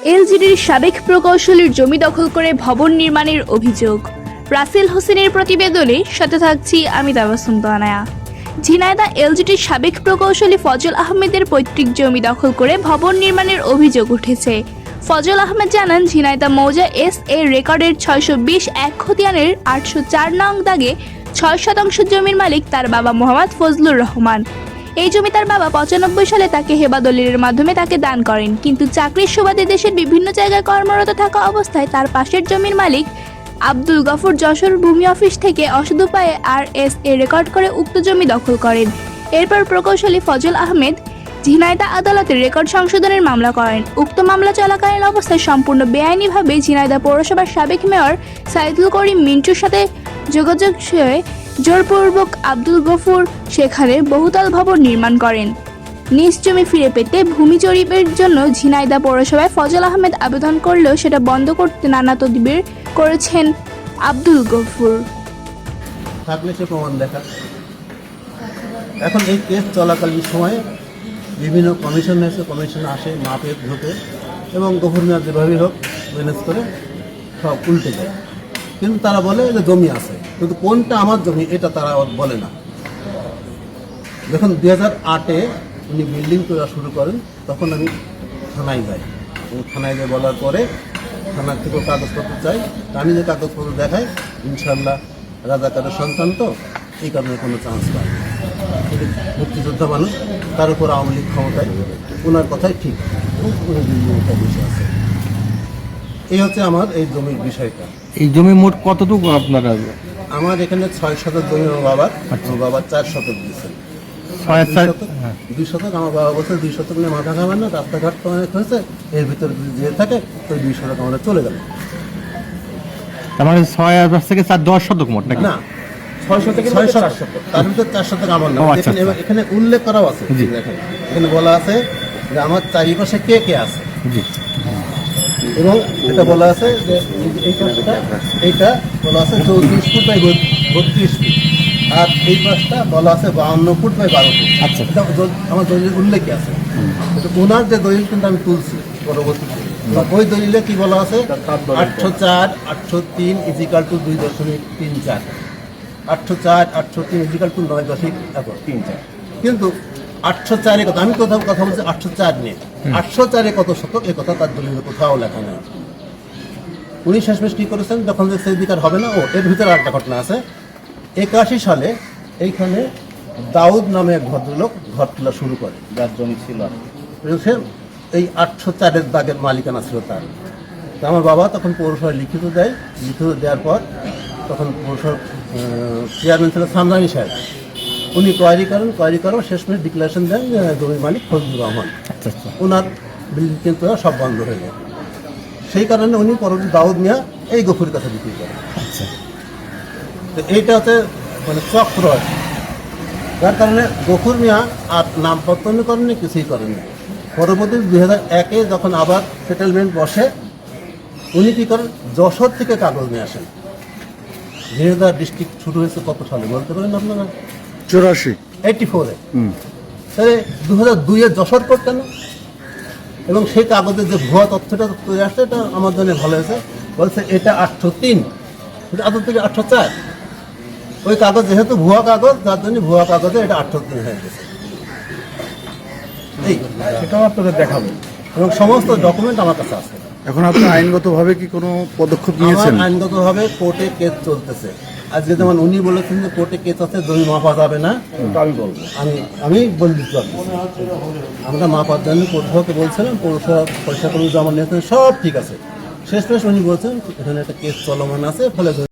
এলজিডির সাবেক প্রকৌশলীর জমি দখল করে ভবন নির্মাণের অভিযোগ। রাসেল হোসেনের প্রতিবেদনে সাথে থাকছি আমি তাবাসসুম তানায়া। ঝিনাইদহ এলজিডির সাবেক প্রকৌশলী ফজল আহমেদের পৈতৃক জমি দখল করে ভবন নির্মাণের অভিযোগ উঠেছে। ফজল আহমেদ জানান, ঝিনাইদহ মৌজা এস.এ. রেকর্ডের 620 এক খতিয়ানের 804 নং দাগে 6% জমির মালিক তার বাবা মোহাম্মদ ফজলুর রহমান। এই জমি তার বাবা 95 সালে তাকে হেবা দলিলের মাধ্যমে তাকে দান করেন, কিন্তু চাকরির সুবাদে দেশের বিভিন্ন জায়গায় কর্মরত থাকা অবস্থায় তার পাশের জমির মালিক আব্দুল গফুর যশোর ভূমি অফিস থেকে অসাধু উপায়ে RSA রেকর্ড করে উক্ত জমি দখল করেন। এরপর প্রকৌশলী ফজল আহমেদ ঝিনাইদহ আদালতে রেকর্ড সংশোধনের মামলা করেন। উক্ত মামলা চলাকালীন অবস্থায় সম্পূর্ণ বেআইনিভাবে ঝিনাইদহ পৌরসভার সাবেক মেয়র সাইদুল করিম মিন্টুর সাথে যোগাযোগ হয়ে জোরপূর্বক আব্দুল গফুর সেখানে বহুতল ভবন নির্মাণ করেন। নিজ জমি ফিরে পেতে ভূমি জরিপের জন্য ঝিনাইদহ পৌরসভায় ফজল আহমেদ আবেদন করলেও সেটা বন্ধ করতে নানা তদবির করেছেন আব্দুল গফুর। থাকলে সে প্রমাণ দেখা। এখন এই কেস চলাকালীন সময়ে বিভিন্ন কমিশন এসে কমিশন আসে, মাপে ঢোকে এবং গফুর মিয়া যেভাবেই হোক ম্যানেজ করে সব উল্টে যায়। কিন্তু তারা বলে যে জমি আছে, কিন্তু কোনটা আমার জমি এটা তারা বলে না। যখন 2008-এ উনি বিল্ডিং করা শুরু করেন তখন আমি থানায় যাই এবং থানায় গিয়ে বলার পরে থানার থেকেও কাগজপত্র চাই। আমি যে কাগজপত্র দেখাই, ইনশাল্লাহ রাজাকারের সন্তান তো এই কারণে কোনো চান্স পায়। মুক্তিযোদ্ধা মানুষ, তার উপর আওয়ামী লীগ ক্ষমতায়, ওনার কথাই ঠিক এবং উনি বিল্ডিংটা বসে আছে। এই হচ্ছে আমার এই জমির বিষয়টা। এই জমি মোট কতটুকু আপনার? আমার এখানে 6 শতক জমি আমার বাবার। আমার বাবা 4 শতক দিয়েছেন। 2 শতক আমার বাবা বলছে 2 শতক নিয়ে মাথা খাবেন না, রাস্তাঘাট তো অনেক হয়েছে, এর ভিতরে যদি যেয়ে থাকে তো 2 শতক আমাদের চলে গেল। আমার 6 থেকে 10 শতক মোট নাকি? না, 6 শতক, তার ভিতরে 4 শতক আমার না। এখানে উল্লেখ করাও আছে, দেখেন এখানে বলা আছে যে আমার চারিপাশে কে কে আছে এবং এটা বলা আছে যে এইটা বলা আছে 34 ফুট বাই 32 ফুট, আর এই পাশটা বলা আছে 52 ফুট বাই 12 ফুট। আচ্ছা, এটা আমার দলিলের উল্লেখই আছে। ওনার যে দলিল কিন্তু আমি তুলছি পরবর্তীতে, ওই দলিলে কি বলা আছে 804, 803 ইজিক্যাল টু 2.34, 804, 803 ইজিক্যাল টু 9.34। কিন্তু 804-এ কথা আমি কথা বলছি 804 নিয়ে, 804-এ কত শতক এ কথা তার দলিলে কোথাও লেখা নেই। উনি শেষমেশ কি করেছেন, যখন যে সেই দিকার হবে না, এর ভিতরে আরেকটা ঘটনা আছে। 81 সালে এইখানে দাউদ নামে এক ভদ্রলোক ঘর তোলা শুরু করে, যার জমি ছিল সে এই 804-এর দাগের মালিকানা ছিল তার। তো আমার বাবা তখন পৌরসভায় লিখিত দেয়। লিখিত দেওয়ার পর তখন পৌরসভার চেয়ারম্যান ছিল সামরানি সাহেব, উনি কোয়ারি করেন শেষমেশ ডিক্লারেশন দেন জমির মালিক ফজলুর রহমান। ওনার বিল্ডিং কিন্তু সব বন্ধ হয়ে যায়। সেই কারণে উনি পরবর্তী দাউদ মিয়া এই গফুরের কাছে বিক্রি করেন। তো এইটা হচ্ছে মানে চক্র, যার কারণে গফুর মিয়া আর নাম পত্তন করেননি, কিছুই করেননি। পরবর্তী 2001-এ যখন আবার সেটেলমেন্ট বসে, উনি কী করেন, যশোর থেকে কাগজ নিয়ে আসেন। ঝিনাইদহ ডিস্ট্রিক্ট শুরু হয়েছে কত সালে বলতে পারেন আপনারা? 84-এ। তাহলে 2002-এ যশোর করতেন এবং সেই কাগজের যে ভুয়া তথ্যটা তৈরি আসছে, এটা আমার জন্য ভালো হয়েছে। বলছে এটা 803, আদর থেকে 804। ওই কাগজ যেহেতু ভুয়া কাগজ, যার জন্য ভুয়া কাগজে এটা 803 হয়ে গেছে। সেটাও আপনাদের দেখাবো এবং সমস্ত ডকুমেন্ট আমার কাছে আছে। এখন আপনি আইনগতভাবে কি কোনো পদক্ষেপ নিয়েছেন? আইনগতভাবে কোর্টে কেস চলতেছে। আজকে যেমন উনি বলেছেন যে কোর্টে কেস আছে, জমি মাপা যাবে না, আমি বলবো আমি বলে দিতে পারবো। আমরা মাপার জন্য পৌরসভাকে বলছিলাম, পৌরসভা পয়সা করে জমা নিয়েছেন, সব ঠিক আছে। শেষমেশ উনি বলছেন এখানে একটা কেস চলমান আছে, ফলে